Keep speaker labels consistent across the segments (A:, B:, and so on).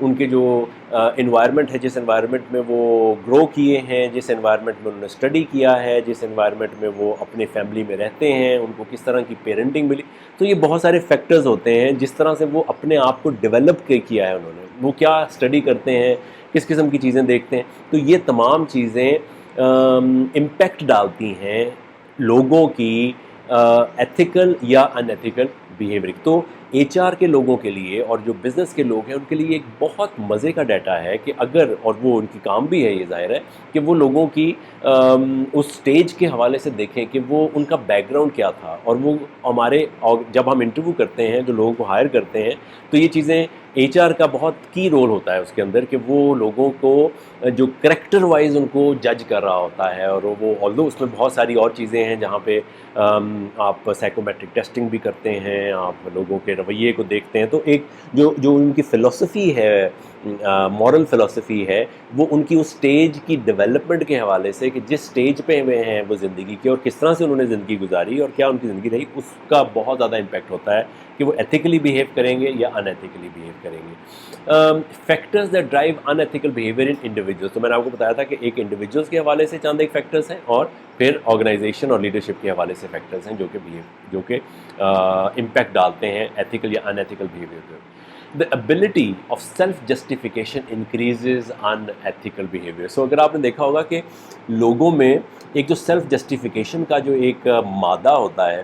A: ان کے جو انوائرمنٹ ہے، جس انوائرمنٹ میں وہ گرو کیے ہیں، جس انوائرمنٹ میں انہوں نے اسٹڈی کیا ہے، جس انوائرمنٹ میں وہ اپنے فیملی میں رہتے ہیں، ان کو کس طرح کی پیرنٹنگ ملی. تو یہ بہت سارے فیکٹرز ہوتے ہیں جس طرح سے وہ اپنے آپ کو ڈیولپ کیا ہے انہوں نے، وہ کیا اسٹڈی کرتے ہیں، کس قسم کی چیزیں دیکھتے ہیں. تو یہ تمام چیزیں امپیکٹ ڈالتی ہیں لوگوں کی ایتھیکل یا ان ایتھیکل بیہیویئر. تو ایچ آر کے لوگوں کے لیے اور جو بزنس کے لوگ ہیں ان کے لیے ایک بہت مزے کا ڈیٹا ہے کہ اگر، اور وہ ان کی کام بھی ہے، یہ ظاہر ہے کہ وہ لوگوں کی اس سٹیج کے حوالے سے دیکھیں کہ وہ ان کا بیک گراؤنڈ کیا تھا. اور وہ ہمارے جب ہم انٹرویو کرتے ہیں، جو لوگوں کو ہائر کرتے ہیں، تو یہ چیزیں ایچ آر کا بہت کی رول ہوتا ہے اس کے اندر، کہ وہ لوگوں کو جو کریکٹر وائز ان کو جج کر رہا ہوتا ہے. اور وہ آلدو اس میں بہت ساری اور چیزیں ہیں جہاں پہ آپ سائیکومیٹرک ٹیسٹنگ بھی کرتے ہیں، آپ لوگوں کے رویے کو دیکھتے ہیں. تو ایک جو ان کی فلسفی ہے، مورل فلسفی ہے، وہ ان کی اس سٹیج کی ڈیولپمنٹ کے حوالے سے کہ جس سٹیج پہ ہوئے ہیں وہ زندگی کی، اور کس طرح سے انہوں نے زندگی گزاری اور کیا ان کی زندگی رہی، اس کا بہت زیادہ امپیکٹ ہوتا ہے کہ وہ ایتھیکلی بیہیو کریں گے یا ان ایتھیکلی بیہیو کریں گے. Factors that drive in ethical behaviour in individuals. تو میں نے آپ کو بتایا تھا کہ ایک انڈیویجولس کے حوالے سے چند ایک فیکٹرز ہیں، اور پھر آرگنائزیشن اور لیڈرشپ کے حوالے سے فیکٹرز ہیں جو کہ امپیکٹ ڈالتے ہیں ایتھیکل یا ان ایتھیکل بیہیویئر پہ. The ability of self-justification increases unethical behavior. So اگر آپ نے دیکھا ہوگا کہ لوگوں میں ایک جو سیلف جسٹیفیکیشن کا جو ایک مادہ ہوتا ہے،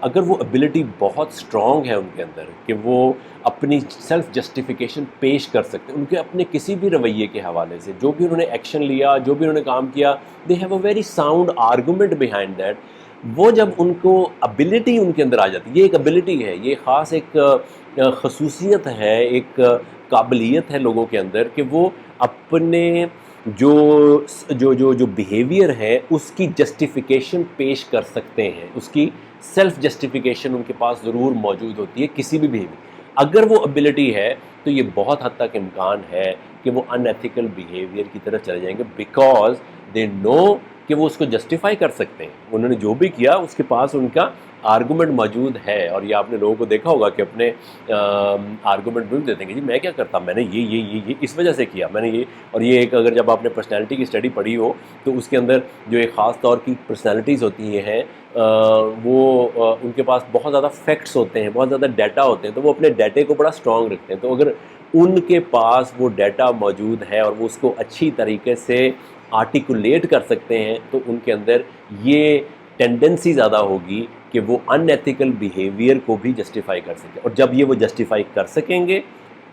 A: اگر وہ ابیلٹی بہت اسٹرانگ ہے ان کے اندر کہ وہ اپنی سیلف جسٹیفیکیشن پیش کر سکتے ہیں، ان کے اپنے کسی بھی رویے کے حوالے سے، جو بھی انہوں نے ایکشن لیا، جو بھی انہوں نے کام کیا، they have a very sound argument behind that. وہ جب ان کو ابیلٹی ان کے اندر آ جاتی ہے، یہ ایک ابیلٹی ہے، یہ خاص ایک خصوصیت ہے، ایک قابلیت ہے لوگوں کے اندر کہ وہ اپنے جو بیہیویئر ہے اس کی جسٹیفیکیشن پیش کر سکتے ہیں، اس کی سیلف جسٹیفیکیشن ان کے پاس ضرور موجود ہوتی ہے کسی بھی بیہیویئر. اگر وہ ابیلٹی ہے تو یہ بہت حد تک امکان ہے کہ وہ ان ایتھیکل بیہیویئر کی طرف چلے جائیں گے، بیکاز دے نو کہ وہ اس کو جسٹیفائی کر سکتے ہیں. انہوں نے جو بھی کیا اس کے پاس ان کا آرگومنٹ موجود ہے. اور یہ آپ نے لوگوں کو دیکھا ہوگا کہ اپنے آرگومنٹ بھی دیتے ہیں کہ جی میں کیا کرتا، میں نے یہ اس وجہ سے کیا، میں نے یہ. اور یہ ایک اگر جب آپ نے پرسنالٹی کی اسٹڈی پڑھی ہو تو اس کے اندر جو ایک خاص طور کی پرسنالٹیز ہوتی ہیں وہ ان کے پاس بہت زیادہ فیکٹس ہوتے ہیں، بہت زیادہ ڈیٹا ہوتے ہیں، تو وہ اپنے ڈیٹے کو بڑا اسٹرانگ رکھتے ہیں. تو اگر ان کے پاس وہ ڈیٹا موجود ہے اور وہ اس کو اچھی طریقے سے آرٹیکولیٹ کر سکتے ہیں تو ان کے اندر یہ ٹینڈنسی زیادہ ہوگی کہ وہ ان ایتھیکل بیہیویئر کو بھی جسٹیفائی کر سکیں. اور جب یہ وہ جسٹیفائی کر سکیں گے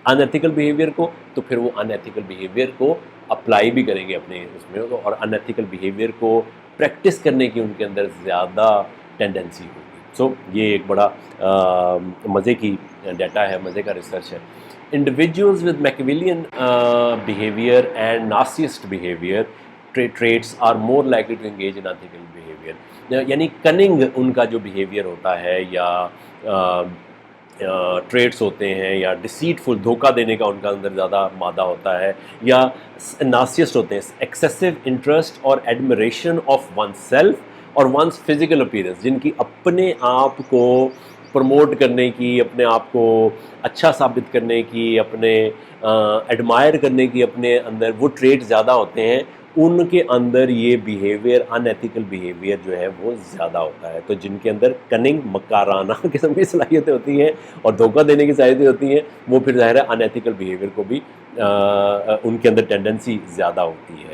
A: ان ایتھیکل بیہیویئر کو، تو پھر وہ ان ایتھیکل بیہیویئر کو اپلائی بھی کریں گے اپنے اس میں، اور ان ایتھیکل بیہیویئر کو پریکٹس کرنے کی ان کے اندر زیادہ ٹینڈنسی ہوگی. سو یہ ایک بڑا مزے کی ڈیٹا ہے، مزے کا ریسرچ ہے. Individuals with Machiavellian behavior and narcissist behavior traits are more likely to engage in unethical behavior. یعنی کننگ ان کا جو بیہیویئر ہوتا ہے یا ٹریٹس ہوتے ہیں، یا ڈسیٹفل دھوکہ دینے کا ان کا اندر زیادہ مادہ ہوتا ہے، یا نارسسسٹ ہوتے ہیں، ایکسیسو انٹرسٹ اور ایڈمریشن آف ون سیلف اور ونس فزیکل اپیئرنس، جن کی اپنے آپ کو پروموٹ کرنے کی، اپنے آپ کو اچھا ثابت کرنے کی، اپنے ایڈمائر کرنے کی اپنے اندر وہ ٹریٹ زیادہ ہوتے ہیں، ان کے اندر یہ بیہیویئر ان ایتھیکل بیہیویئر جو ہے وہ زیادہ ہوتا ہے. تو جن کے اندر کننگ، مکارانہ قسم کی صلاحیتیں ہوتی ہیں اور دھوکہ دینے کی صلاحیتیں ہوتی ہیں، وہ پھر ظاہر ہے ان ایتھیکل بیہیویئر کو بھی ان کے اندر ٹینڈنسی زیادہ ہوتی ہے.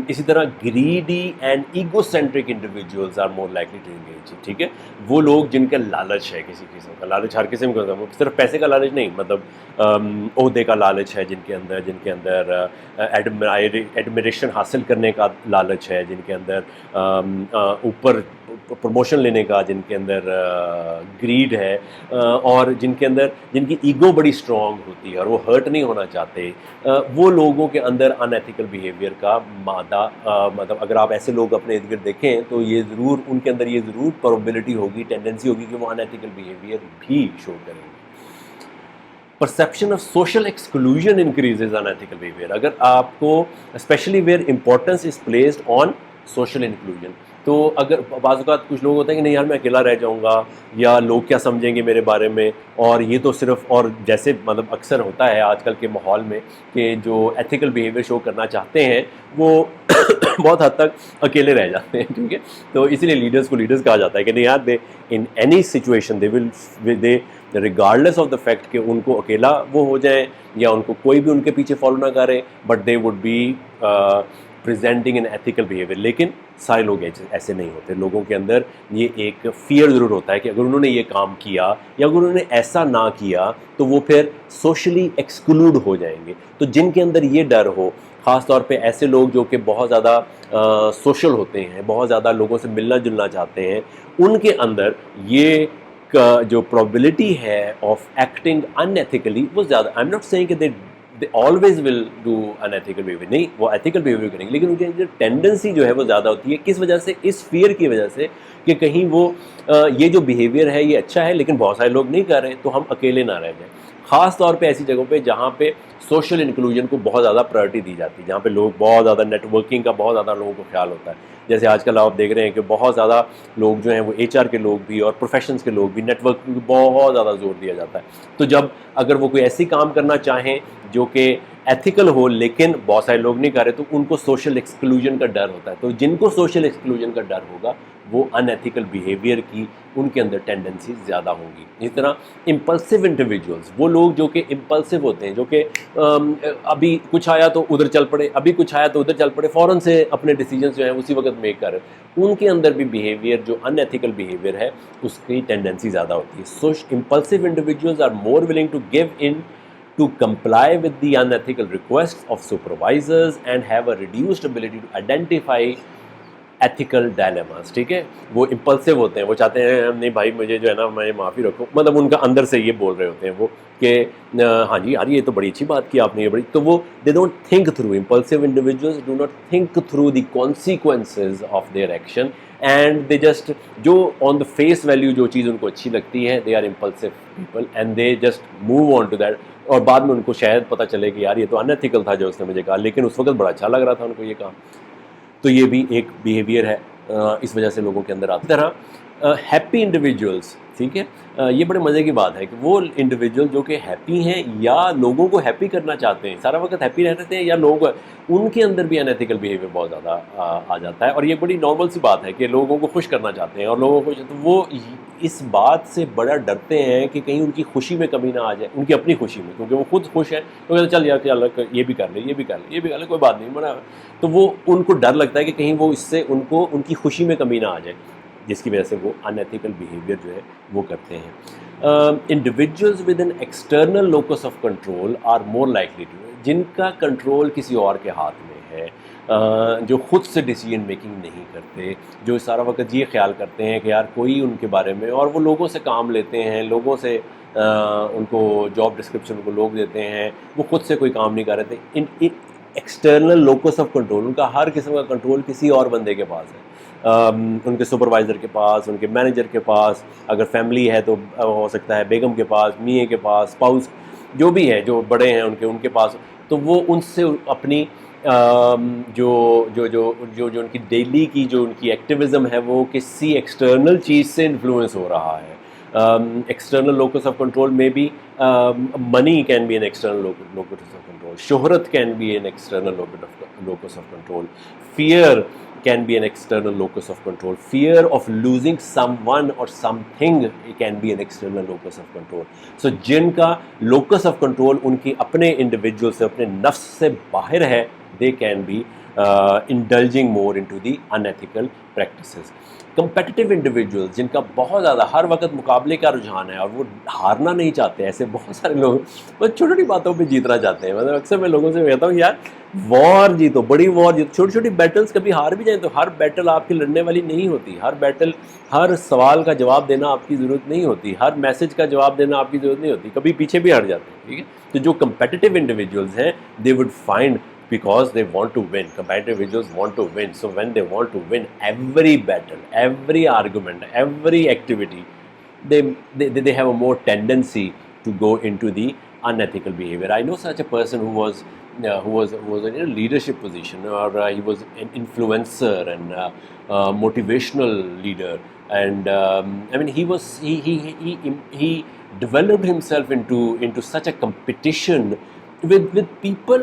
A: اسی طرح greedy and egocentric individuals are more likely to engage. ٹھیک ہے، وہ لوگ جن کا لالچ ہے، کسی قسم کا لالچ، ہر قسم کا، صرف پیسے کا لالچ نہیں، مطلب عہدے کا لالچ ہے جن کے اندر ایڈمریشن حاصل کرنے کا لالچ ہے، جن کے اندر اوپر پروموشن لینے کا، جن کے اندر گریڈ ہے، اور جن کی ایگو بڑی اسٹرانگ ہوتی ہے اور وہ ہرٹ نہیں ہونا چاہتے، وہ لوگوں کے اندر ان ایتھیکل بیہیویئر کا مادہ، مطلب اگر آپ ایسے لوگ اپنے ارد گرد دیکھیں تو یہ ضرور ان کے اندر یہ ضرور پروبیلٹی ہوگی، ٹینڈنسی ہوگی کہ وہ ان ایتھیکل بیہیویئر بھی شو کریں گے. Perception of social exclusion increases in ethical behaviour. اگر آپ کو especially where importance is placed on social inclusion, تو اگر بعض اوقات کچھ لوگ ہوتے ہیں کہ نہیں یار میں اکیلا رہ جاؤں گا، یا لوگ کیا سمجھیں گے میرے بارے میں، اور یہ تو صرف، اور جیسے مطلب اکثر ہوتا ہے آج کل کے ماحول میں کہ جو ایتھیکل بیہیویئر شو کرنا چاہتے ہیں وہ بہت حد تک اکیلے رہ جاتے ہیں، ٹھیک ہے. تو اسی لیے لیڈرس کو لیڈرس کہا جاتا ہے کہ نہیں یار they in any situation they regardless of the fact کہ ان کو اکیلا وہ ہو جائیں یا ان کو کوئی بھی ان کے پیچھے فالو نہ کرے، but they would be presenting in ethical behaviour. لیکن سارے لوگ ایسے نہیں ہوتے. لوگوں کے اندر یہ ایک فیئر ضرور ہوتا ہے کہ اگر انہوں نے یہ کام کیا یا اگر انہوں نے ایسا نہ کیا تو وہ پھر سوشلی ایکسکلوڈ ہو جائیں گے. تو جن کے اندر یہ ڈر ہو، خاص طور پہ ایسے لوگ جو کہ بہت زیادہ سوشل ہوتے ہیں، بہت زیادہ لوگوں سے ملنا جلنا چاہتے ہیں، ان کے اندر یہ جو پرابلٹی ہے آف ایکٹنگ ان ایتھیکلی وہ زیادہ. آئی ایم ناٹ سیئنگ کہ they always will do unethical behavior، نہیں وہ ethical behavior کریں گے، لیکن ان کی جو ٹینڈنسی جو ہے وہ زیادہ ہوتی ہے. کس وجہ سے؟ اس فیئر کی وجہ سے کہ کہیں وہ یہ جو بیہیویئر ہے یہ اچھا ہے لیکن بہت سارے لوگ نہیں کر رہے تو ہم اکیلے نہ رہ جائیں. خاص طور پہ ایسی جگہوں پہ جہاں پہ سوشل انکلوژن کو بہت زیادہ پرائرٹی دی جاتی ہے، جہاں پہ لوگ بہت زیادہ نیٹ ورکنگ کا بہت زیادہ لوگوں کو خیال ہوتا ہے. جیسے آج کل آپ دیکھ رہے ہیں کہ بہت زیادہ لوگ جو ہیں وہ HR کے لوگ بھی اور پروفیشنز کے لوگ بھی نیٹ ورکنگ کو بہت زیادہ زور دیا جاتا ہے. تو جب اگر وہ کوئی ایسی کام کرنا چاہیں جو کہ ایتھیکل ہو لیکن بہت سارے لوگ نہیں کر رہے تو ان کو سوشل ایکسکلوژن کا ڈر ہوتا ہے. تو جن کو سوشل ایکسکلوژن کا ڈر ہوگا وہ ان ایتھیکل بیہیویئر کی ان کے اندر ٹینڈنسی زیادہ ہوں گی. اسی طرح امپلسو انڈیویجولز، وہ لوگ جو کہ امپلسو ہوتے ہیں، جو کہ ابھی کچھ آیا تو ادھر چل پڑے، ابھی کچھ آیا تو ادھر چل پڑے، فوراً سے اپنے ڈیسیجنز جو ہیں اسی وقت میک کر رہے، ان کے اندر بھی بیہیویئر جو ان ایتھیکل بیہیویئر ہے اس کی ٹینڈنسی زیادہ ہوتی ہے. So impulsive individuals are more willing to give in to comply with the unethical requests of supervisors and have a reduced ability to identify ethical dilemmas. ٹھیک ہے، وہ امپلسو ہوتے ہیں، وہ چاہتے ہیں نہیں بھائی مجھے جو ہے نا میں معافی رکھو، مطلب ان کا اندر سے یہ بول رہے ہوتے ہیں وہ کہ ہاں جی یار یہ تو بڑی اچھی بات کی آپ نے، یہ بڑی، تو وہ they don't think through. Impulsive individuals do not think through the consequences of their action and they just جو on the face value جو چیز ان کو اچھی لگتی ہے they are impulsive people and they just move on to that. اور بعد میں ان کو شاید پتہ چلے کہ یار یہ تو ان ایتھیکل تھا جو اس نے مجھے کہا، لیکن اس وقت بڑا اچھا لگ رہا تھا ان کو یہ کہا. تو یہ بھی ایک بیہیویئر ہے، اس وجہ سے لوگوں کے اندر آتی. طرح ہیپی انڈیویجولس، ٹھیک ہے، یہ بڑے مزے کی بات ہے کہ وہ انڈیویجول جو کہ ہیپی ہیں یا لوگوں کو ہیپی کرنا چاہتے ہیں، سارا وقت ہیپی رہتے ہیں، یا لوگ ان کے اندر بھی ان ایتھیکل بیہیویئر بہت زیادہ آ جاتا ہے. اور یہ بڑی نارمل سی بات ہے کہ لوگوں کو خوش کرنا چاہتے ہیں اور لوگوں کو، تو وہ اس بات سے بڑا ڈرتے ہیں کہ کہیں ان کی خوشی میں کمی نہ آ جائے، ان کی اپنی خوشی میں، کیونکہ وہ خود خوش ہیں تو کہتے چل یار یہ بھی کر لے، یہ بھی کر لے، یہ بھی کر لے، کوئی بات نہیں بڑا. تو وہ ان کو ڈر لگتا ہے کہ کہیں وہ اس سے ان کو ان کی خوشی میں کمی نہ آ جائے، جس کی وجہ سے وہ ان ایتھیکل بیہیویئر جو ہے وہ کرتے ہیں. Individuals with an external locus of control are more likely to, جن کا کنٹرول کسی اور کے ہاتھ میں ہے، جو خود سے ڈیسیجن میکنگ نہیں کرتے، جو سارا وقت یہ خیال کرتے ہیں کہ یار کوئی ان کے بارے میں، اور وہ لوگوں سے کام لیتے ہیں، لوگوں سے ان کو جاب ڈسکرپشن کو لوگ دیتے ہیں، وہ خود سے کوئی کام نہیں کر رہے تھے. ایکسٹرنل لوکس آف کنٹرول، ان کا ہر قسم کا کنٹرول کسی اور بندے کے پاس ہے، ان کے سپروائزر کے پاس، ان کے مینیجر کے پاس، اگر فیملی ہے تو ہو سکتا ہے بیگم کے پاس، میاں کے پاس، اسپاؤس جو بھی ہے، جو بڑے ہیں ان کے پاس. تو وہ ان سے اپنی جو ان کی ڈیلی کی جو ان کی ایکٹیویزم ہے وہ کسی ایکسٹرنل چیز سے انفلوئنس ہو رہا ہے. ایکسٹرنل لوکس آف کنٹرول میں بھی money can be an external locus of control, شہرت can be an external locus of control, fear can be an external locus of control, fear of losing someone or something can be an external locus of control. So جن کا locus of control ان کی اپنے individual سے، اپنے نفس سے باہر ہے، they can be indulging more into the unethical practices. Competitive individuals, جن کا بہت زیادہ ہر وقت مقابلے کا رجحان ہے اور وہ ہارنا نہیں چاہتے، ایسے بہت سارے لوگ بس چھوٹی چھوٹی باتوں پہ جیتنا چاہتے ہیں. مطلب اکثر میں لوگوں سے کہتا ہوں یار وار جیتو، بڑی وار جیتو، چھوٹی چھوٹی بیٹلز کبھی ہار بھی جائیں تو ہر بیٹل آپ کی لڑنے والی نہیں ہوتی، ہر بیٹل، ہر سوال کا جواب دینا آپ کی ضرورت نہیں ہوتی، ہر میسج کا جواب دینا آپ کی ضرورت نہیں ہوتی، کبھی پیچھے بھی ہٹ جاتے ہیں. ٹھیک ہے، تو جو کمپیٹیٹیو انڈیویجولز ہیں they would find because they want to win. Competitive individuals want to win. So when they want to win every battle, every argument, every activity, they have a more tendency to go into the unethical behavior. I know such a person who was who was in a leadership position, or he was an influencer and motivational leader, and I mean he developed himself into such a competition with people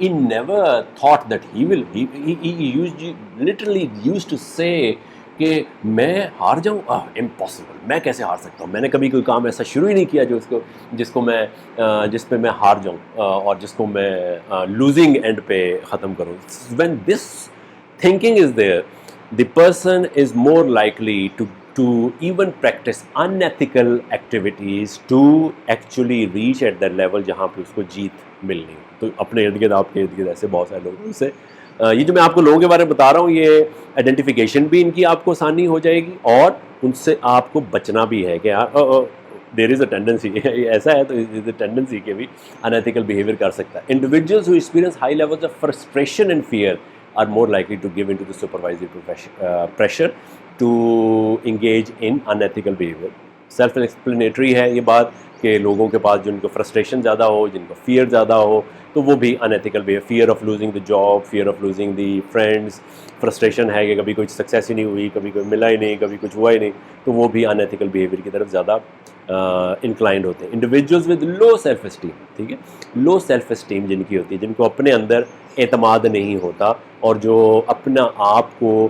A: he never thought that he literally used to say کہ میں ہار جاؤں، impossible, میں کیسے ہار سکتا ہوں، میں نے کبھی کوئی کام ایسا شروع ہی نہیں کیا جس پہ میں ہار جاؤں اور جس کو میں لوزنگ اینڈ پہ ختم کروں۔ when this thinking is there, the person is more likely to even practice unethical activities to actually reach at that level جہاں پہ اس کو جیت ملنی۔ تو اپنے ارد گرد، آپ کے ارد گرد ایسے بہت سارے لوگ سے یہ جو میں آپ کو لوگوں کے بارے میں بتا رہا ہوں، یہ آئیڈینٹیفیکیشن بھی ان کی آپ کو آسانی ہو جائے گی، اور ان سے آپ کو بچنا بھی ہے کہ یار دیر از اے ٹینڈنسی، ایسا ہے تو از اے ٹینڈنسی کہ بھی انیتھیکل بیہیویئر کر سکتا ہے۔ Individuals who experience high levels of frustration and fear are more likely to give into the supervisory pressure to engage in unethical behavior۔ Self explanatory ہے یہ بات کہ لوگوں کے پاس جن کو فرسٹریشن زیادہ ہو، جن کو فیئر زیادہ ہو، تو وہ بھی unethical behaviour, fear of losing the job, fear of losing the friends, frustration ہے کہ کبھی کوئی سکسیس ہی نہیں ہوئی، کبھی کوئی ملا ہی نہیں، کبھی کچھ ہوا ہی نہیں، تو وہ بھی انیتھیکل بیہیویئر کی طرف زیادہ انکلائنڈ ہوتے ہیں۔ Individuals with low self esteem, ٹھیک ہے، لو سیلف اسٹیم جن کی ہوتی ہے، جن کو اپنے اندر اعتماد نہیں ہوتا، اور جو اپنا آپ کو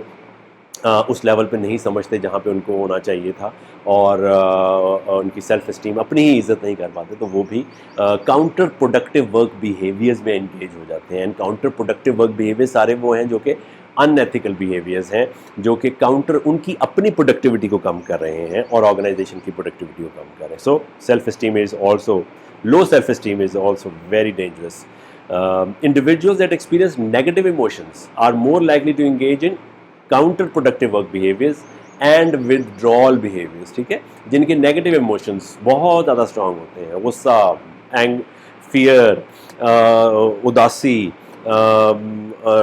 A: اس لیول پہ نہیں سمجھتے جہاں پہ ان کو ہونا چاہیے تھا، اور ان کی سیلف اسٹیم، اپنی ہی عزت نہیں کر پاتے، تو وہ بھی کاؤنٹر پروڈکٹیو ورک بیہیویئرز میں انگیج ہو جاتے ہیں۔ And counter productive work behaviour سارے وہ ہیں جو کہ ان ایتھیکل بیہیویئرز ہیں، جو کہ کاؤنٹر ان کی اپنی پروڈکٹیوٹی کو کم کر رہے ہیں اور آرگنائزیشن کی پروڈکٹیوٹی کو کم کر رہے ہیں۔ So self esteem is also, low self esteem is also very dangerous. Individuals that experience negative emotions are more likely to engage in counterproductive work behaviors and withdrawal behaviors، ٹھیک ہے، جن کے negative emotions بہت زیادہ strong ہوتے ہیں، غصہ، fair, اداسی،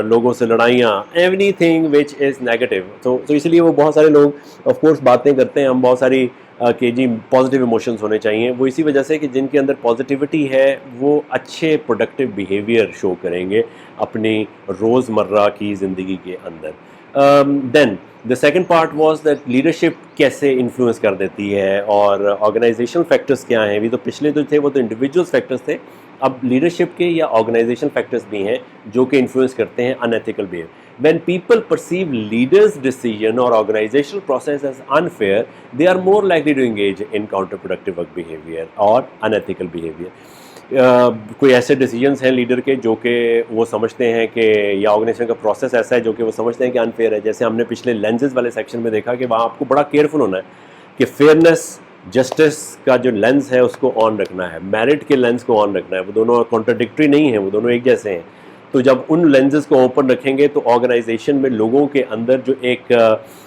A: لوگوں سے لڑائیاں، every thing which is negative. تو اس لیے وہ بہت سارے لوگ آف کورس باتیں کرتے ہیں، ہم بہت ساری کہ جی پازیٹیو ایموشنز ہونے چاہیے، وہ اسی وجہ سے کہ جن کے اندر پازیٹیوٹی ہے وہ اچھے پروڈکٹیو بیہیویئر شو کریں گے اپنی روزمرہ کی زندگی کے اندر۔ Then the second part was that leadership کیسے انفلوئنس کر دیتی ہے، اور آرگنائزیشنل فیکٹرز کیا ہیں۔ ابھی تو پچھلے جو تھے وہ تو انڈیویجولس فیکٹرز تھے، اب لیڈرشپ کے یا آرگنائزیشن فیکٹرز بھی ہیں جو کہ انفلوئنس کرتے ہیں انیتھیکل behaviour. When people perceive leaders' decision or organizational process as unfair, they are more likely to engage in counterproductive work behavior or unethical behavior۔ کوئی ایسے ڈیسیجنس ہیں لیڈر کے جو کہ وہ سمجھتے ہیں کہ یا آرگنائزیشن کا پروسیس ایسا ہے جو کہ وہ سمجھتے ہیں کہ انفیئر ہے، جیسے ہم نے پچھلے لینزز والے سیکشن میں دیکھا کہ وہاں آپ کو بڑا کیئرفل ہونا ہے کہ فیئرنیس، جسٹس کا جو لینز ہے اس کو آن رکھنا ہے، میرٹ کے لینز کو آن رکھنا ہے، وہ دونوں کانٹراڈکٹری نہیں ہیں، وہ دونوں ایک جیسے ہیں۔ تو جب ان لینزز کو اوپن رکھیں گے تو آرگنائزیشن میں لوگوں کے اندر جو ایک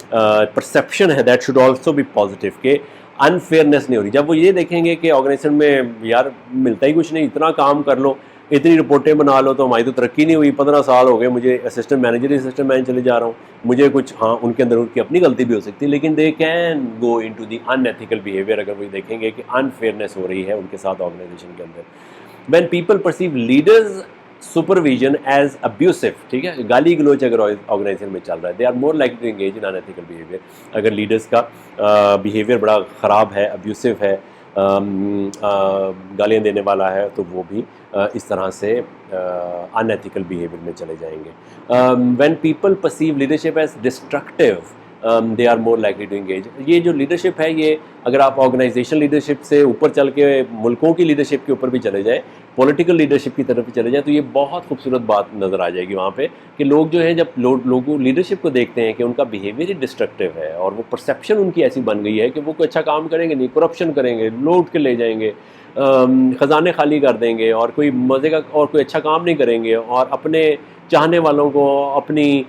A: پرسیپشن ہے that should also be positive کہ انفیئرنیس نہیں ہو رہی۔ جب وہ یہ دیکھیں گے کہ آرگنائزیشن میں یار ملتا ہی کچھ نہیں، اتنا کام کر لو، اتنی رپورٹیں بنا لو، تو ہماری تو ترقی نہیں ہوئی، 15 سال ہو گئے مجھے اسسٹنٹ مینیجر ہی اسسٹنٹ مینیجر چلے جا رہا ہوں، مجھے کچھ، ہاں ان کے اندر ان کی اپنی غلطی بھی ہو سکتی ہے، لیکن they can go into the in ethical behaviour اگر وہ دیکھیں گے کہ انفیئرنیس ہو رہی ہے ان کے ساتھ آرگنائزیشن کے اندر۔ When people perceive leaders supervision as abusive, ٹھیک ہے، گالی گلوچ اگر آرگنائزیشن میں چل رہا ہے، they are more like to engage in unethical behaviour. اگر لیڈرس کا بیہیویئر بڑا خراب ہے، ابیوسو ہے، گالیاں دینے والا ہے، تو وہ بھی اس طرح سے انیتھیکل بیہیویئر میں چلے جائیں گے۔ When people perceive leadership as destructive, they are more likely to engage. یہ جو لیڈرشپ ہے، یہ اگر آپ آرگنائزیشن لیڈرشپ سے اوپر چل کے ملکوں کی لیڈرشپ کے اوپر بھی چلے جائیں، پولیٹیکل لیڈرشپ کی طرف بھی چلے جائیں، تو یہ بہت خوبصورت بات نظر آ جائے گی وہاں پہ کہ لوگ جو ہیں جب لوگوں لیڈرشپ کو دیکھتے ہیں کہ ان کا بیہیویئر ہی ڈسٹرکٹیو ہے، اور وہ پرسیپشن ان کی ایسی بن گئی ہے کہ وہ کوئی اچھا کام کریں گے نہیں، کرپشن کریں گے، لوٹ کے لے جائیں گے، خزانے خالی کر دیں گے، اور کوئی مزے کا اور کوئی اچھا کام نہیں کریں گے، اور اپنے چاہنے والوں کو، اپنی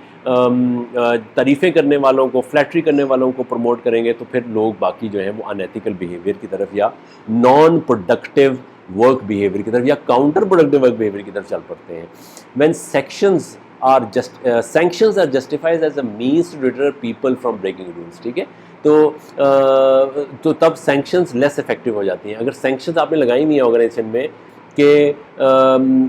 A: تعریفیں کرنے والوں کو، فلیٹری کرنے والوں کو پروموٹ کریں گے، تو پھر لوگ باقی جو ہیں وہ انیتھیکل بیہیویئر کی طرف یا نان پروڈکٹیو ورک بیہیویئر کی طرف یا کاؤنٹر پروڈکٹیو ورک بیہیویئر کی طرف چل پڑتے ہیں۔ When sections are just sanctions are justified as a means to deter people from breaking rules. ٹھیک ہے, تو تب سینکشنز لیس افیکٹو ہو جاتی ہیں. اگر سینکشنز آپ نے لگائی ہوئی ہیں آرگنائزیشن میں کہ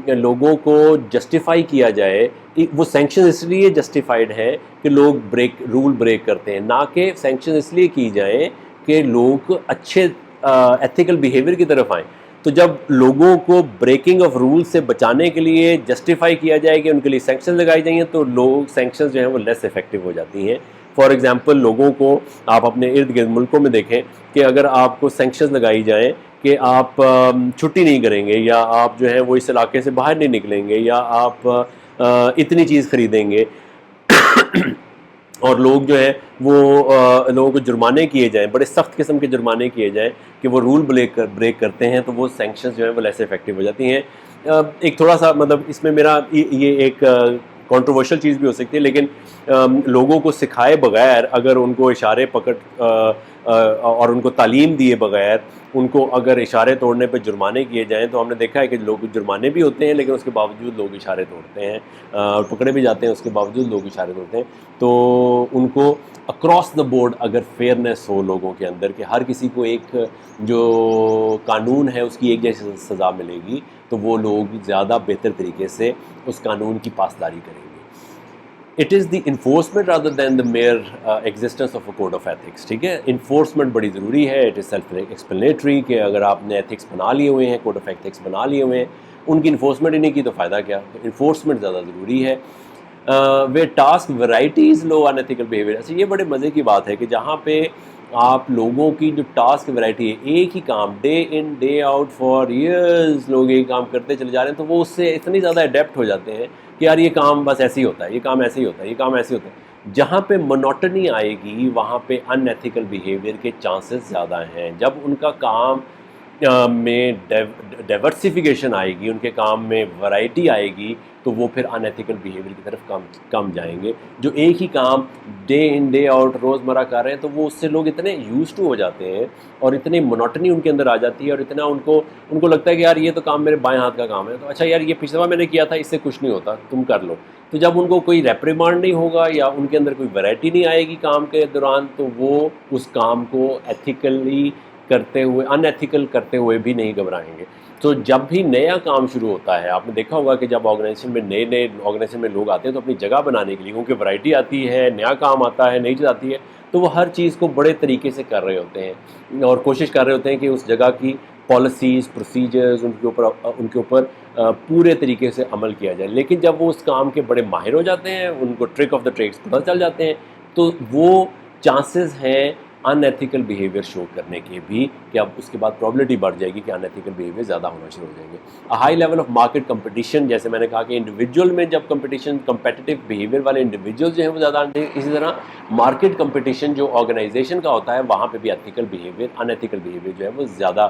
A: لوگوں کو جسٹیفائی کیا جائے, وہ سینکشن اس لیے جسٹیفائڈ ہے کہ لوگ رول بریک کرتے ہیں, نہ کہ سینکشن اس لیے کی جائیں کہ لوگ اچھے ایتھیکل بیہیویئر کی طرف آئیں. تو جب لوگوں کو بریکنگ آف رول سے بچانے کے لیے جسٹیفائی کیا جائے کہ ان کے لیے سینکشن لگائی جائیں تو لوگ سینکشنز جو ہیں وہ لیس افیکٹو ہو جاتی ہیں. فار ایگزامپل, لوگوں کو آپ اپنے ارد گرد ملکوں میں دیکھیں کہ اگر آپ کو سینکشنز لگائی جائیں کہ آپ چھٹی نہیں کریں گے, یا آپ جو ہے وہ اس علاقے سے باہر نہیں نکلیں گے, یا آپ اتنی چیز خریدیں گے, اور لوگ جو ہے وہ لوگوں کو جرمانے کیے جائیں, بڑے سخت قسم کے جرمانے کیے جائیں کہ وہ رول بریک کرتے ہیں, تو وہ سینکشنز جو ہیں وہ لیس افیکٹو ہو جاتی ہیں. ایک تھوڑا سا مطلب اس میں میرا یہ ایک کنٹروورشل چیز بھی ہو سکتی ہے, لیکن لوگوں کو سکھائے بغیر, اگر ان کو اشارے پکڑ اور ان کو تعلیم دیے بغیر ان کو اگر اشارے توڑنے پہ جرمانے کیے جائیں, تو ہم نے دیکھا ہے کہ لوگ جرمانے بھی ہوتے ہیں لیکن اس کے باوجود لوگ اشارے توڑتے ہیں, اور پکڑے بھی جاتے ہیں, اس کے باوجود لوگ اشارے توڑتے ہیں. تو ان کو اکراس دا بورڈ اگر فیئرنیس ہو لوگوں کے اندر کہ ہر کسی کو ایک جو قانون ہے اس کی ایک جیسی سزا ملے گی, تو وہ لوگ زیادہ بہتر طریقے سے اس قانون کی پاسداری کریں گے. It is the enforcement rather than the mere existence of a code of ethics. ٹھیک ہے, انفورسمنٹ بڑی ضروری ہے. اٹ از سیلف ایکسپلینیٹری کہ اگر آپ نے ایتھکس بنا لیے ہوئے ہیں, کوڈ آف ایتھکس بنا لیے ہوئے ہیں, ان کی انفورسمنٹ ہی نہیں کی تو فائدہ کیا. تو انفورسمنٹ زیادہ ضروری ہے. وے ٹاسک ورائٹیز لو ان ایتھیکل بیہیویئر. اچھا, یہ بڑے مزے کی بات ہے کہ جہاں پہ آپ لوگوں کی جو ٹاسک ورائٹی ہے, ایک ہی کام day in day out for years لوگ ایک کام کرتے چلے جا رہے ہیں, تو وہ اس سے اتنی زیادہ اڈیپٹ ہو جاتے ہیں کہ یار یہ کام بس ایسے ہی ہوتا ہے, یہ کام ایسے ہی ہوتا ہے, یہ کام ایسے ہی ہوتا ہے. جہاں پہ مونوٹنی آئے گی وہاں پہ ان ایتھیکل بیہیویئر کے چانسز زیادہ ہیں. جب ان کا کام میں ڈائیورسیفیکیشن آئے گی, ان کے کام میں ورائٹی آئے گی, تو وہ پھر ان ایتھیکل بیہیویئر کی طرف کم جائیں گے. جو ایک ہی کام ڈے ان ڈے آؤٹ روزمرہ کر رہے ہیں, تو وہ اس سے لوگ اتنے یوز ٹو ہو جاتے ہیں اور اتنی مونوٹنی ان کے اندر آ جاتی ہے, اور اتنا ان کو لگتا ہے کہ یار یہ تو کام میرے بائیں ہاتھ کا کام ہے, تو اچھا یار یہ پچھلا میں نے کیا تھا, اس سے کچھ نہیں ہوتا, تم کر لو. تو جب ان کو کوئی ریپریمانڈ نہیں ہوگا یا ان کے اندر کوئی ورائٹی نہیں آئے گی کام کے دوران, تو وہ اس کام کو ایتھیکلی کرتے ہوئے ان ایتھیکل کرتے ہوئے بھی نہیں گھبرائیں گے. تو جب بھی نیا کام شروع ہوتا ہے, آپ نے دیکھا ہوگا کہ جب آرگنائزیشن میں نئے آرگنائزیشن میں لوگ آتے ہیں تو اپنی جگہ بنانے کے لیے, کیونکہ ورائٹی آتی ہے, نیا کام آتا ہے, نئی چیز آتی ہے, تو وہ ہر چیز کو بڑے طریقے سے کر رہے ہوتے ہیں اور کوشش کر رہے ہوتے ہیں کہ اس جگہ کی پالیسیز پروسیجرز ان کے اوپر پورے طریقے سے عمل کیا جائے. لیکن جب وہ اس کام کے بڑے ماہر ہو جاتے ہیں, ان کو ٹرک آف دا ٹریڈس پتہ چل جاتے ہیں, تو وہ چانسز ہیں ان ایتھیکل بیہیویئر شو کرنے کے بھی, کہ اب اس کے بعد پرابلٹی بڑھ جائے گی کہ ان ایتھیکل بیہیویئر زیادہ ہونا شروع ہو جائیں گے. High level of market competition, جیسے میں نے کہا کہ انڈیویجول میں جب کمپیٹیٹیو بیہیویئر والے انڈیویجول جو ہیں وہ زیادہ آتے ہیں, اسی طرح مارکیٹ کمپٹیشن جو آرگنائزیشن کا ہوتا ہے وہاں پہ بھی ایتھیکل بیہیویئر ان ایتھیکل بیہیویئر جو ہے وہ زیادہ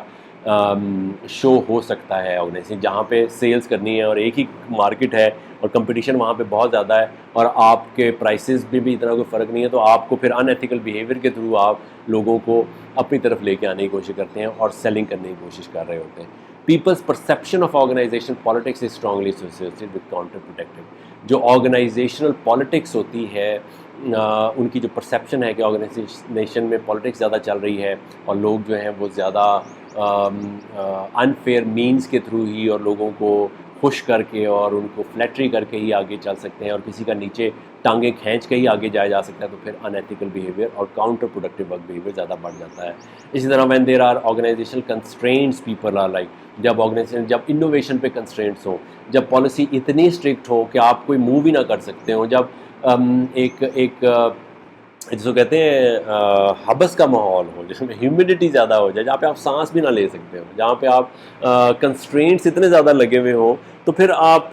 A: شو ہو سکتا ہے. آرگنائزیشن جہاں پہ سیلز کرنی ہے اور ایک ہی مارکیٹ ہے اور کمپٹیشن وہاں پہ بہت زیادہ ہے, اور آپ کے پرائسز میں بھی اتنا کوئی فرق نہیں ہے, تو آپ کو پھر ان ایتھیکل بیہیویئر کے تھرو آپ لوگوں کو اپنی طرف لے کے آنے کی کوشش کرتے ہیں اور سیلنگ کرنے کی کوشش کر رہے ہوتے ہیں. People's perception of organisation politics is strongly associated with counterproductive. جو آرگنائزیشنل پالیٹکس ہوتی ہے, ان کی جو پرسیپشن ہے کہ آرگنائزیشن میں پالیٹکس زیادہ چل رہی ہے اور لوگ جو ہیں وہ زیادہ انفیئر مینز کے تھرو ہی اور لوگوں کو خوش کر کے اور ان کو فلیٹری کر کے ہی آگے چل سکتے ہیں اور کسی کا نیچے ٹانگیں کھینچ کے ہی آگے جایا جا سکتا ہے, تو پھر ان ایتھیکل بیہیویئر اور کاؤنٹر پروڈکٹیو ورک بیہیویئر زیادہ بڑھ جاتا ہے. اسی طرح when there are organisational constraints people are like, جب آرگنائزیشن جب انوویشن پہ کنسٹرینٹس ہوں, جب پالیسی اتنی اسٹرکٹ ہو کہ آپ کوئی موو ہی نہ کر سکتے ہوں, جب ایک جس کو کہتے ہیں حبس کا ماحول ہو, جس میں ہیومیڈیٹی زیادہ ہو جائے, جہاں پہ آپ سانس بھی نہ لے سکتے ہو, جہاں پہ آپ کنسٹرینٹس اتنے زیادہ لگے ہوئے ہوں, تو پھر آپ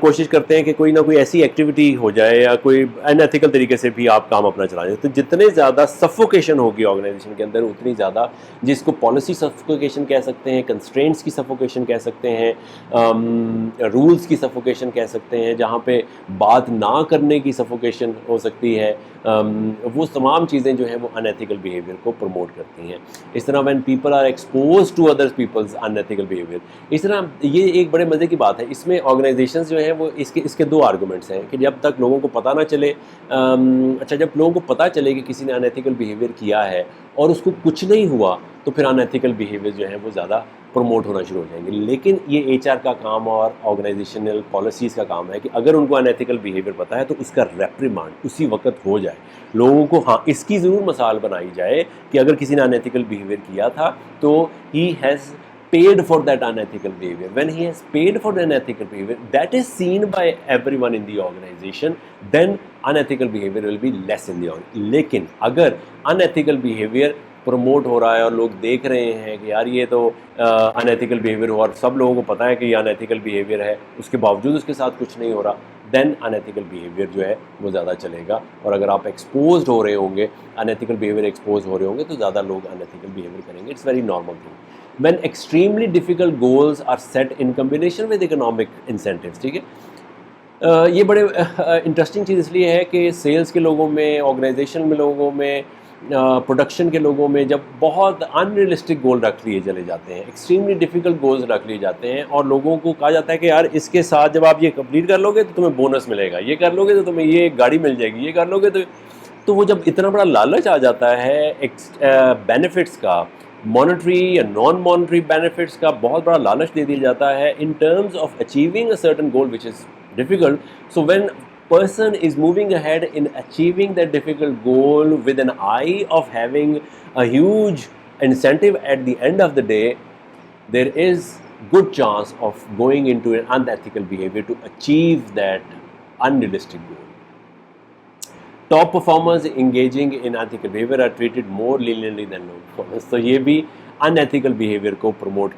A: کوشش کرتے ہیں کہ کوئی نہ کوئی ایسی ایکٹیویٹی ہو جائے یا کوئی ان ایتھیکل طریقے سے بھی آپ کام اپنا چلا جائیں. تو جتنے زیادہ سفوکیشن ہوگی آرگنائزیشن کے اندر, اتنی زیادہ, جس کو پالیسی سفوکیشن کہہ سکتے ہیں, کنسٹرینٹس کی سفوکیشن کہہ سکتے ہیں, رولز کی سفوکیشن کہہ سکتے ہیں, جہاں پہ بات نہ کرنے کی سفوکیشن ہو سکتی ہے, وہ تمام چیزیں جو ہیں وہ ان ایتھیکل بیہیویئر کو پروموٹ کرتی ہیں. اس طرح when people are exposed to other peoples in ethical behaviour, اس طرح یہ ایک بڑے مزے کی بات ہے. اس میں آرگنائزیشنز جو ہیں وہ اس کے دو آرگومنٹس ہیں کہ جب تک لوگوں کو پتہ نہ چلے, اچھا جب لوگوں کو پتہ چلے کہ کسی نے ان ایتھیکل بیہیویئر کیا ہے اور اس کو کچھ نہیں ہوا تو پھر ان ایتھیکل بیہیویئر جو ہیں وہ زیادہ پروموٹ ہونا شروع ہو جائیں گے. لیکن یہ ایچ آر کا کام اور آرگنائزیشنل پالیسیز کا کام ہے کہ اگر ان کو ان ایتھیکل بیہیویئر پتہ ہے تو اس کا ریپریمانڈ اسی وقت ہو جائے. لوگوں کو ہاں اس کی ضرور مثال بنائی جائے کہ اگر کسی نے ان ایتھیکل بیہیویئر کیا تھا تو he has paid for that unethical behavior. When he has paid for the unethical behavior, that is seen by everyone in the organization, then unethical behavior will be less in the organization. لیکن اگر unethical behavior promote ہو رہا ہے اور لوگ دیکھ رہے ہیں کہ یار یہ تو unethical behavior ہو اور سب لوگوں کو پتہ ہے کہ یہ unethical behavior ہے, اس کے باوجود اس کے ساتھ کچھ نہیں ہو رہا, دین unethical behavior جو ہے وہ زیادہ چلے گا. اور اگر آپ ایکسپوزڈ ہو رہے ہوں گے, unethical behavior ایکسپوز ہو رہے ہوں گے تو زیادہ لوگ unethical behavior کریں گے. It's very normal thing. When extremely difficult goals are set in combination with economic incentives. ٹھیک ہے, یہ بڑے انٹرسٹنگ چیز اس لیے ہے کہ سیلز کے لوگوں میں, آرگنائزیشن میں لوگوں میں, پروڈکشن کے لوگوں میں جب بہت ان ریئلسٹک گول رکھ لیے چلے جاتے ہیں, ایکسٹریملی ڈیفیکلٹ گولز رکھ لیے جاتے ہیں اور لوگوں کو کہا جاتا ہے کہ یار اس کے ساتھ جب آپ یہ کمپلیٹ کر لو گے تو تمہیں بونس ملے گا, یہ کر لو گے تو تمہیں یہ گاڑی مل جائے گی, یہ کر لو گے تو وہ جب اتنا بڑا لالچ آ جاتا ہے بینیفٹس کا, مانیٹری یا نان مانیٹری بینیفٹس کا بہت بڑا لالچ دے دیا جاتا ہے in terms of achieving a certain goal which is difficult. So when person is moving ahead in achieving that difficult goal with an eye of having a huge incentive at the end of the day, there is good chance of going into an unethical behavior to achieve that unrealistic goal. Top performers engaging in ethical behavior are treated more leniently than low performers. تو یہ بھی ان ethical behaviour کو promote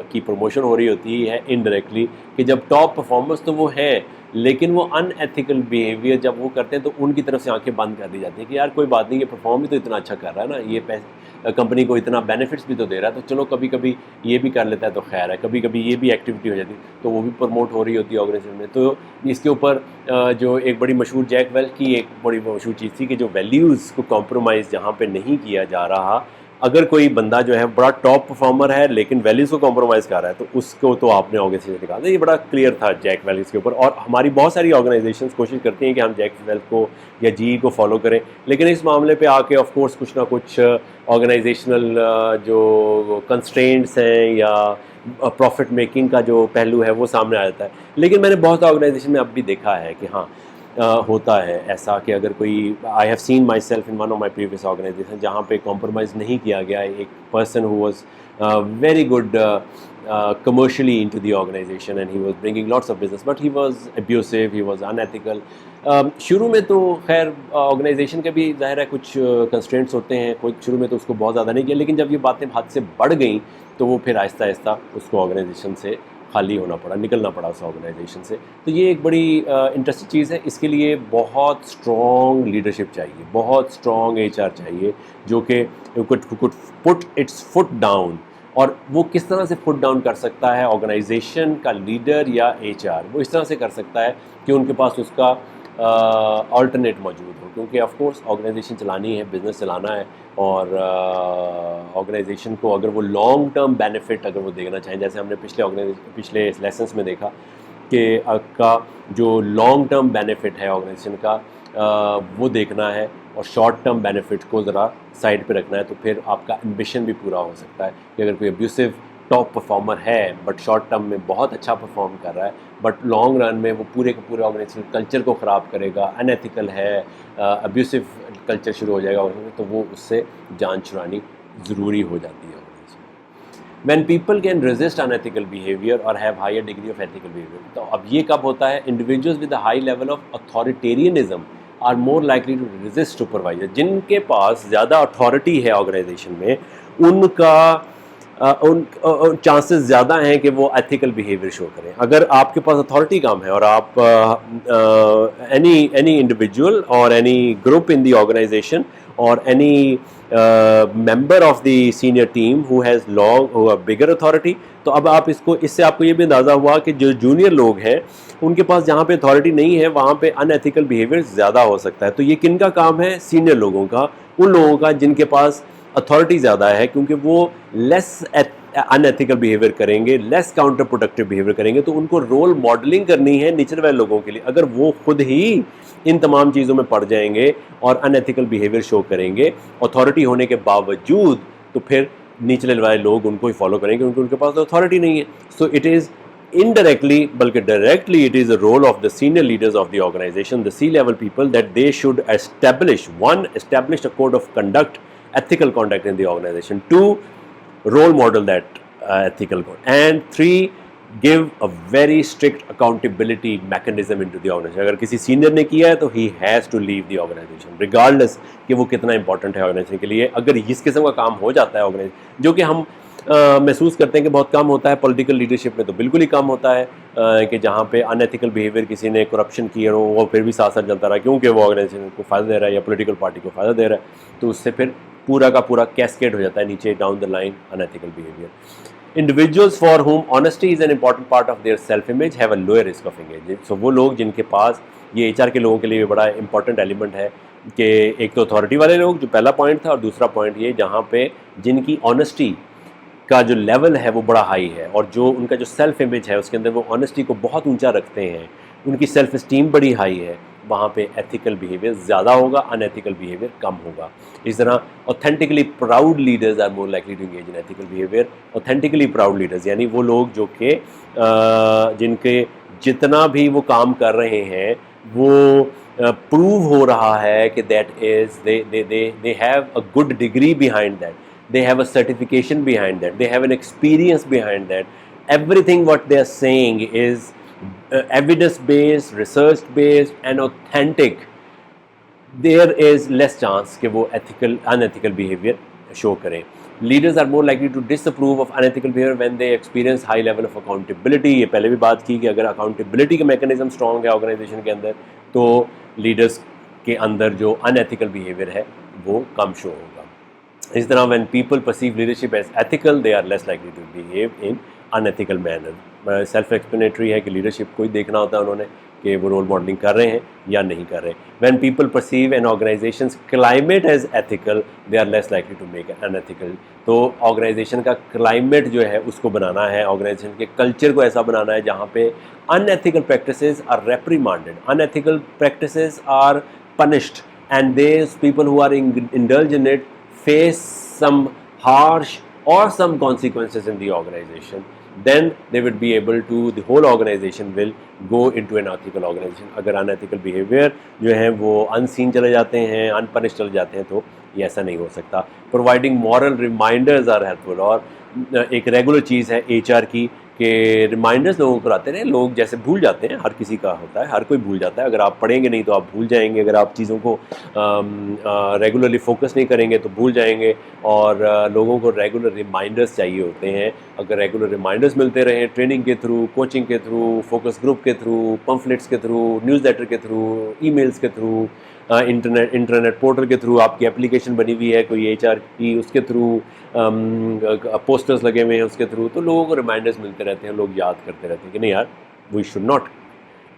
A: کی promotion ہو رہی ہوتی ہے indirectly, کہ جب ٹاپ پرفارمرز تو وہ ہیں لیکن وہ ان ایتھیکل بیہیویئر جب وہ کرتے ہیں تو ان کی طرف سے آنکھیں بند کر دی جاتی ہیں کہ یار کوئی بات نہیں, یہ پرفارم بھی تو اتنا اچھا کر رہا ہے نا, یہ کمپنی کو اتنا بینیفٹس بھی تو دے رہا ہے, تو چلو کبھی کبھی یہ بھی کر لیتا ہے تو خیر ہے, کبھی کبھی یہ بھی ایکٹیویٹی ہو جاتی ہے تو وہ بھی پروموٹ ہو رہی ہوتی ہے آرگنائزیشن میں. تو اس کے اوپر جو ایک بڑی مشہور جیک ویلچ کی ایک بڑی مشہور چیز تھی کہ جو ویلیوز کو کمپرومائز جہاں پہ نہیں کیا جا رہا, اگر کوئی بندہ جو ہے بڑا ٹاپ پرفارمر ہے لیکن ویلیوز کو کمپرومائز کر رہا ہے تو اس کو تو آپ نے آرگنائزیشن سے نکالا. یہ بڑا کلیئر تھا جیک ویلچ کے اوپر, اور ہماری بہت ساری آرگنائزیشنز کوشش کرتی ہیں کہ ہم جیک ویلچ کو یا جی کو فالو کریں, لیکن اس معاملے پہ آ کے آف کورس کچھ نہ کچھ آرگنائزیشنل جو کنسٹرینٹس ہیں یا پروفٹ میکنگ کا جو پہلو ہے وہ سامنے آ جاتا ہے. لیکن میں نے بہت آرگنائزیشن میں اب بھی دیکھا ہے کہ ہاں ہوتا ہے ایسا کہ اگر کوئی, I have seen myself in one of my previous organization جہاں پہ کمپرومائز نہیں کیا گیا. ایک person who was very good commercially into the organization and he was bringing lots of business, but he was abusive, he was unethical. شروع میں تو خیر آرگنائزیشن کے بھی ظاہر ہے کچھ کنسٹرینٹس ہوتے ہیں, کوئی شروع میں تو اس کو بہت زیادہ نہیں کیا, لیکن جب یہ باتیں حد سے بڑھ گئیں تو وہ پھر آہستہ آہستہ اس کو آرگنائزیشن سے خالی ہونا پڑا, نکلنا پڑا اس آرگنائزیشن سے. تو یہ ایک بڑی انٹرسٹنگ چیز ہے. اس کے لیے بہت اسٹرانگ لیڈرشپ چاہیے, بہت اسٹرانگ ایچ آر چاہیے جو کہ پٹ اٹس فٹ ڈاؤن. اور وہ کس طرح سے فٹ ڈاؤن کر سکتا ہے آرگنائزیشن کا لیڈر یا ایچ آر, وہ اس طرح سے کر سکتا ہے کہ ان کے پاس اس کا آلٹرنیٹ موجود ہو, کیونکہ آف کورس آرگنائزیشن چلانی ہے, بزنس چلانا ہے, اور آرگنائزیشن کو اگر وہ لانگ ٹرم بینیفٹ اگر وہ دیکھنا چاہیں, جیسے ہم نے پچھلے لیسنس میں دیکھا کہ آپ کا جو لانگ ٹرم بینیفٹ ہے آرگنائزیشن کا وہ دیکھنا ہے اور شارٹ ٹرم بینیفٹ کو ذرا سائڈ پہ رکھنا ہے, تو پھر آپ کا ایمبیشن بھی پورا ہو سکتا ہے. کہ اگر کوئی ابیوسو ٹاپ پرفارمر ہے بٹ شارٹ ٹرم میں بہت اچھا پرفارم کر رہا ہے, بٹ لانگ رن میں وہ پورے کا پورے آرگنائزیشن کلچر کو خراب کرے گا, ان ایتھیکل ہے, ابیوسو کلچر شروع ہو جائے گا, تو وہ اس سے جان چھڑانی ضروری ہو جاتی ہے. When people can resist unethical behavior or have higher degree of ethical behavior, تو اب یہ کب ہوتا ہے, individuals with a high level of authoritarianism are more likely to resist supervisor. جن کے پاس زیادہ اتھارٹی ہے آرگنائزیشن میں, ان کا چانسز زیادہ ہیں کہ وہ ایتھیکل بیہیویئر شو کریں. اگر آپ کے پاس اتھارٹی کم ہے اور آپ any individual or any group in the organization or any member of the senior team who has bigger authority, تو اب آپ اس سے آپ کو یہ بھی اندازہ ہوا کہ جو جونیئر لوگ ہیں ان کے پاس جہاں پہ اتھارٹی نہیں ہے وہاں پہ ان ایتھیکل بیہیویئر زیادہ ہو سکتا ہے. تو یہ کن کا کام ہے, سینئر لوگوں کا, ان لوگوں کا جن کے پاس اتھارٹی زیادہ ہے, کیونکہ وہ لیس ان ایتھیکل بیہیویئر کریں گے, لیس کاؤنٹر پروڈکٹیو بیہیویئر کریں گے, تو ان کو رول ماڈلنگ کرنی ہے نیچر والے لوگوں کے لیے. اگر وہ خود ہی ان تمام چیزوں میں پڑ جائیں گے اور ان ایتھیکل بیہیویئر شو کریں گے اتھارٹی ہونے کے باوجود, تو پھر نیچرل والے لوگ ان کو ہی فالو کریں گے کیونکہ ان کے پاس اتھارٹی نہیں ہے. سو اٹ از indirectly بلکہ directly it is a role of the senior leaders of the organization, the C-level people, that they should establish a code of conduct, ethical conduct in the organization. 2, role model that ethical code. And 3, give a very strict accountability mechanism into the organization. اگر کسی senior نے کیا ہے تو he has to leave the organization regardless کہ وہ کتنا important ہے آرگنائزیشن کے لیے. اگر اس قسم کا کام ہو جاتا ہے آرگنائزیشن, جو کہ ہم محسوس کرتے ہیں کہ بہت کم ہوتا ہے, پولیٹیکل لیڈرشپ میں تو بالکل ہی کم ہوتا ہے, کہ جہاں پہ ان ایتھیکل بیہیویئر کسی نے کرپشن کی ہے وہ پھر بھی ساتھ ساتھ چلتا رہا کیونکہ وہ آرگنائزیشن کو فائدہ دے رہا ہے یا پولیٹیکل پارٹی کو فائدہ دے رہا ہے, تو اس سے پھر پورا کا پورا کیسکیڈ ہو جاتا ہے نیچے down the line in ethical behaviour. Individuals for whom honesty is an important part of their self-image have a lower risk of engagement. So وہ لوگ جن کے پاس, یہ ایچ آر کے لوگوں کے لیے بڑا امپورٹنٹ ایلیمنٹ ہے کہ ایک تو اتھارٹی والے لوگ, جو پہلا پوائنٹ تھا, اور دوسرا پوائنٹ یہ جہاں پہ جن کی آنیسٹی کا جو لیول ہے وہ بڑا ہائی ہے, اور جو ان کا جو سیلف امیج ہے اس کے اندر وہ آنیسٹی کو بہت اونچا رکھتے ہیں, ان کی سیلف اسٹیم بڑی ہائی ہے, وہاں پہ ایتھیکل بیہیویئر زیادہ ہوگا, ان ایتھیکل بیہیویئر کم ہوگا. اس طرح authentically proud leaders are more likely to engage in ethical behaviour. Authentically proud leaders یعنی وہ لوگ جو کہ جن کے جتنا بھی وہ کام کر رہے ہیں وہ پروو ہو رہا ہے کہ that is they have a good degree behind that, they have a certification behind that, they have an experience behind that, everything what they are saying is evidence based, research based and authentic. There is less chance کہ وہ unethical behavior show کریں. Leaders are more likely to disapprove of unethical behavior when they experience high level of accountability. یہ پہلے بھی بات کی کہ اگر accountability کا mechanism strong ہے organization کے اندر تو leaders کے اندر جو unethical behavior ہے وہ کم show ہوگا. اس طرح when people perceive leadership as ethical, they are less likely to behave in unethical manner. Self explanatory ہے کہ لیڈرشپ کو ہی دیکھنا ہوتا ہے انہوں نے کہ وہ رول ماڈلنگ کر رہے ہیں یا نہیں کر رہے. When people perceive an organizations climate as ethical, they are less likely to make an ethical. تو آرگنائزیشن کا کلائمیٹ جو ہے اس کو بنانا ہے, آرگنائزیشن کے کلچر کو ایسا بنانا ہے جہاں پہ unethical practices are reprimanded, unethical practices are punished, and these people who are indulge in it face some harsh or some consequences in the organization, then they would be able to, the whole organization will go into an ethical organization. اگر unethical behavior جو ہیں وہ unseen چلے جاتے ہیں, unpunished چلے جاتے ہیں تو یہ ایسا نہیں ہو سکتا. Providing moral reminders are helpful, اور ایک ریگولر چیز ہے ایچ آر کی کہ ریمائنڈرز لوگوں کو کراتے رہیں. لوگ جیسے بھول جاتے ہیں, ہر کسی کا ہوتا ہے, ہر کوئی بھول جاتا ہے, اگر آپ پڑھیں گے نہیں تو آپ بھول جائیں گے, اگر آپ چیزوں کو ریگولرلی فوکس نہیں کریں گے تو بھول جائیں گے, اور لوگوں کو ریگولر ریمائنڈرز چاہیے ہوتے ہیں. اگر ریگولر ریمائنڈرز ملتے رہیں ٹریننگ کے تھرو, کوچنگ کے تھرو, فوکس گروپ کے تھرو, پمفلیٹس کے تھرو, نیوز لیٹر کے تھرو, ای میلز کے تھرو, انٹرنیٹ پورٹل کے تھرو, آپ کی اپلیکیشن بنی ہوئی ہے کوئی ایچ آر کی, اس کے تھرو پوسٹرز لگے ہوئے ہیں اس کے تھرو, تو لوگوں کو ریمائنڈرز ملتے رہتے ہیں, لوگ یاد کرتے رہتے ہیں کہ نہیں یار we should not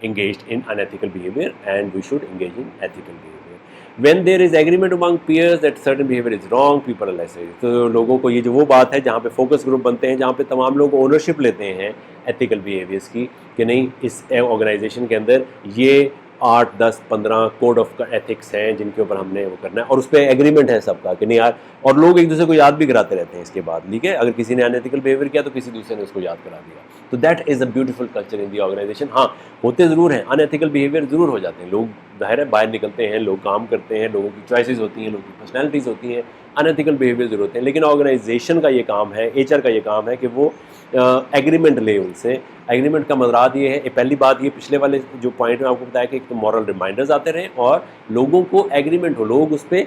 A: engaged in unethical behavior and we should engage in ethical behavior. When there is agreement among peers that certain behavior is wrong, people are less. تو لوگوں کو یہ جو وہ بات ہے جہاں پہ فوکس گروپ بنتے ہیں, جہاں پہ تمام لوگ اونرشپ لیتے ہیں ایتھیکل بیہیویئرس کی کہ نہیں اس آرگنائزیشن کے اندر یہ 8, 10, 15 کوڈ آف ایتھکس ہیں جن کے اوپر ہم نے وہ کرنا ہے, اور اس پہ ایگریمنٹ ہے سب کا کہ نہیں یار, اور لوگ ایک دوسرے کو یاد بھی کراتے رہتے ہیں اس کے بعد. ٹھیک ہے, اگر کسی نے انیتھیکل بیہیویئر کیا تو کسی دوسرے نے اس کو یاد کرا دیا, تو that is a beautiful culture in the organization. ہاں ہوتے ضرور ہیں انیتھیکل بیہیویئر, ضرور ہو جاتے ہیں لوگ, ظاہر ہے باہر نکلتے ہیں, لوگ کام کرتے ہیں, لوگوں کی چوائسیز ہوتی ہیں, لوگوں کی پرسنالٹیز ہوتی ہیں, انیتھیکل بیہیویئر ضرور ہوتے ہیں, لیکن آرگنائزیشن کا یہ کام ہے, ایچ آر کا یہ کام ہے کہ وہ ایگریمنٹ لے ان سے. ایگریمنٹ کا مطلب یہ ہے, پہلی بات یہ پچھلے والے جو پوائنٹ میں آپ کو بتایا کہ ایک تو مورل ریمائنڈرز آتے رہیں اور لوگوں کو ایگریمنٹ ہو, لوگ اس پہ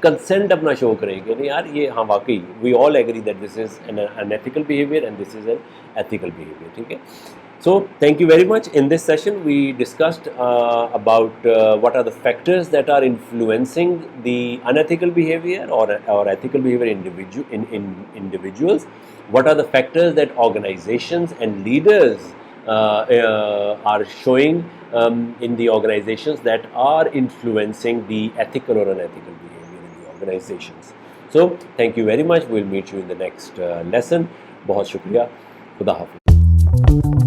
A: کنسنٹ اپنا شو کریں کہ نہیں یار یہ ہاں واقعی we all agree that this is unethical behaviour and this is unethical behaviour. ٹھیک ہے. So thank you very much. In this session we discussed about what are the factors that are influencing the unethical behavior or ethical behavior in individuals. What are the factors that organizations and leaders are showing in the organizations that are influencing the ethical or unethical behavior in the organizations. So thank you very much, will meet you in the next lesson. بہت شکریہ. خدا حافظ.